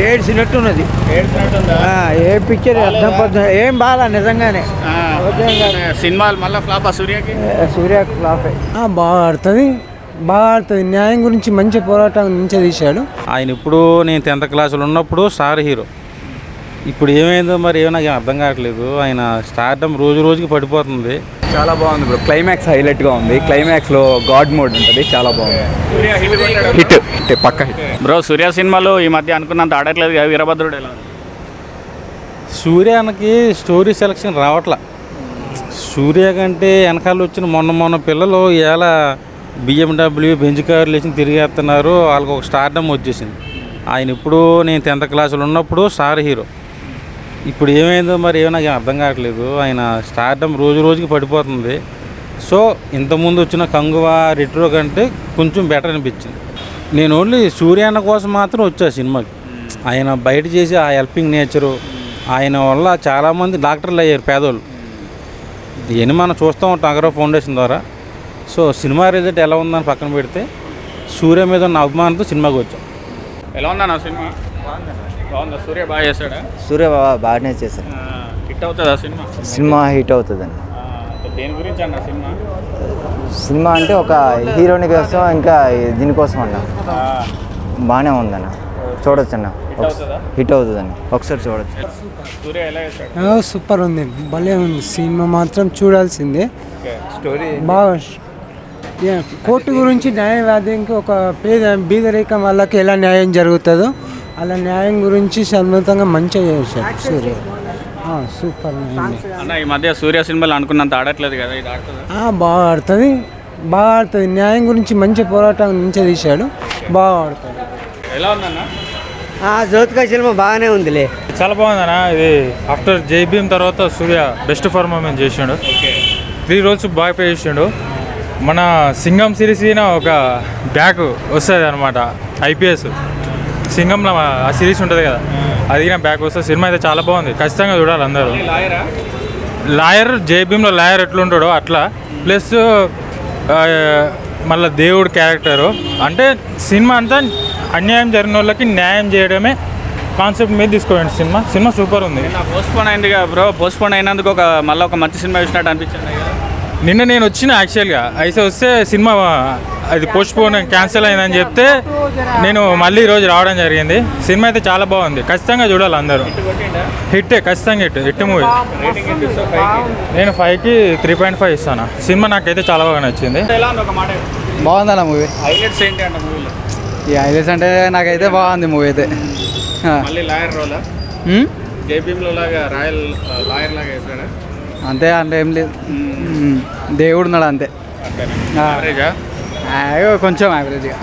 ఏడ్చినట్టున్నది. ఏడ్చినట్టుందా? ఏ picture అర్థం పడుతుంది ఏం బాగా నిజంగానే. సినిమాలు మళ్ళీ ఫ్లాప్ సూర్యకి. సూర్య ఫ్లాప్ బాగా ఆడుతుంది, బాగా ఆడుతుంది. న్యాయం గురించి మంచి పోరాటం నుంచి తీశాడు ఆయన. ఇప్పుడు నేను 10th క్లాసులో ఉన్నప్పుడు స్టార్ హీరో. ఇప్పుడు ఏమైందో మరి ఏమో నాకు అర్థం కావట్లేదు. ఆయన స్టార్డమ్ రోజు రోజుకి పడిపోతుంది. చాలా బాగుంది బ్రో. క్లైమాక్స్ హైలైట్గా ఉంది. క్లైమాక్స్లో గాడ్ మోడ్ ఉంటుంది, చాలా బాగుంది. హిట్ పక్క హిట్. బ్రో సూర్య సినిమాలు ఈ మధ్య అనుకున్నంత ఆడట్లేదు కదా. వీరభద్రుడు ఎలా? సూర్యానికి స్టోరీ సెలక్షన్ రావట్లా. సూర్య కంటే వెనకాల వచ్చిన మొన్న పిల్లలు ఇలా BMW బెంజ్ కార్లు వేసి తిరిగేస్తున్నారు. వాళ్ళకి ఒక స్టార్డమ్ వచ్చేసింది. ఆయన ఇప్పుడు నేను 10th క్లాసులో ఉన్నప్పుడు స్టార్ హీరో. ఇప్పుడు ఏమైందో మరి ఏమో నాకు అర్థం కావట్లేదు. ఆయన స్టార్డమ్ రోజు రోజుకి పడిపోతుంది. సో ఇంతకుముందు వచ్చిన కంగువా రెట్రో కంటే కొంచెం బెటర్ అనిపించింది. నేను ఓన్లీ సూర్యాన్న కోసం మాత్రం వచ్చా సినిమాకి. ఆయన బయట చేసి ఆ హెల్పింగ్ నేచరు, ఆయన వల్ల చాలామంది డాక్టర్లు అయ్యారు పేదోళ్ళు. ఇవన్నీ మనం చూస్తూ ఉంటాం అగరో ఫౌండేషన్ ద్వారా. సో సినిమా రిజల్ట్ ఎలా ఉందని పక్కన పెడితే సూర్య మీద ఉన్న అభిమానంతో సినిమాకి వచ్చాం. ఎలా ఉందన్న సినిమా? బాగుందా? సూర్య బాగా చేస్తాడా? సూర్య బాగానే చేశారు. హిట్ అవుతుందా సినిమా? సినిమా హిట్ అవుతుందండి. దేని గురించి అన్న సినిమా? సినిమా అంటే ఒక హీరోని కోసం, ఇంకా దీనికోసం అన్న బాగానే ఉందన్న, చూడొచ్చు అన్న. హిట్ అవుతుందండి, ఒకసారి చూడొచ్చు. సూర్య ఎలా చేస్తాడు? సూపర్ ఉంది, భలే ఉంది. సినిమా మాత్రం చూడాల్సిందే. స్టోరీ బాగా కోర్టు గురించి న్యాయవాదికి ఒక బీదరికం వాళ్ళకి ఎలా న్యాయం జరుగుతుందో అలా న్యాయం గురించి సమృద్ధంగా మంచిగా చేశారు సూర్య. సూపర్ అన్న ఈ మధ్య సూర్య సినిమాలు అనుకున్నంత ఆడట్లేదు కదా, ఇది ఆడుతుందా? బాగా ఆడుతుంది, బాగా ఆడుతుంది. న్యాయం గురించి మంచి పోరాటం నుంచి తీశాడు, బాగా ఆడుతుంది. ఎలా ఉందన్న? జ్యోతిక సినిమా బాగానే ఉందిలే. చాలా బాగుందన్న. ఇది ఆఫ్టర్ జై భీమ్ తర్వాత సూర్య బెస్ట్ పర్ఫార్మెన్స్ చేసాడు. 3 roles బాగా ప్లే చేసాడు. మన సింగం సిరీస్ ఒక బ్యాక్ వస్తుంది అనమాట. IPS సింగంలో ఆ సిరీస్ ఉంటుంది కదా, అది బ్యాక్ వస్తుంది. సినిమా అయితే చాలా బాగుంది, ఖచ్చితంగా చూడాలి అందరూ. లాయర్ జై భీమ్లో లాయర్ ఎట్లుంటాడో అట్లా, ప్లస్ మళ్ళీ దేవుడు క్యారెక్టరు. అంటే సినిమా అంతా అన్యాయం జరిగిన వాళ్ళకి న్యాయం చేయడమే కాన్సెప్ట్ మీద తీసుకోండి. సినిమా సూపర్ ఉంది. పోస్ట్పోన్ అయింది కదా బ్రో, పోస్ట్పోన్ అయినందుకు మళ్ళీ ఒక మంచి సినిమా చూసినట్టు అనిపించింది. నిన్న నేను వచ్చిన యాక్చువల్గా అయితే వస్తే సినిమా అది పోస్ట్పోన్ క్యాన్సిల్ అయిందని చెప్తే నేను మళ్ళీ ఈరోజు రావడం జరిగింది. సినిమా అయితే చాలా బాగుంది, ఖచ్చితంగా చూడాలి అందరూ. హిట్టే, ఖచ్చితంగా హిట్ మూవీ. నేను 5కి 3.5 ఇస్తాను. సినిమా నాకైతే చాలా బాగా నచ్చింది. బాగుందన్న మూవీ. హైలైట్స్ ఏంటి అన్న మూవీలో? ఈ హైలైట్స్ అంటే నాకైతే బాగుంది మూవీ అయితే. మళ్ళీ లాయర్ రోలా? జై భీమ్లో లాగా లాయర్ లాగా వేసాడా? అంతే, అంటే ఏం లేదు, దేవుడు ఉన్నాడు అంతే. కొంచెం కొంచెం యావరేజ్గా.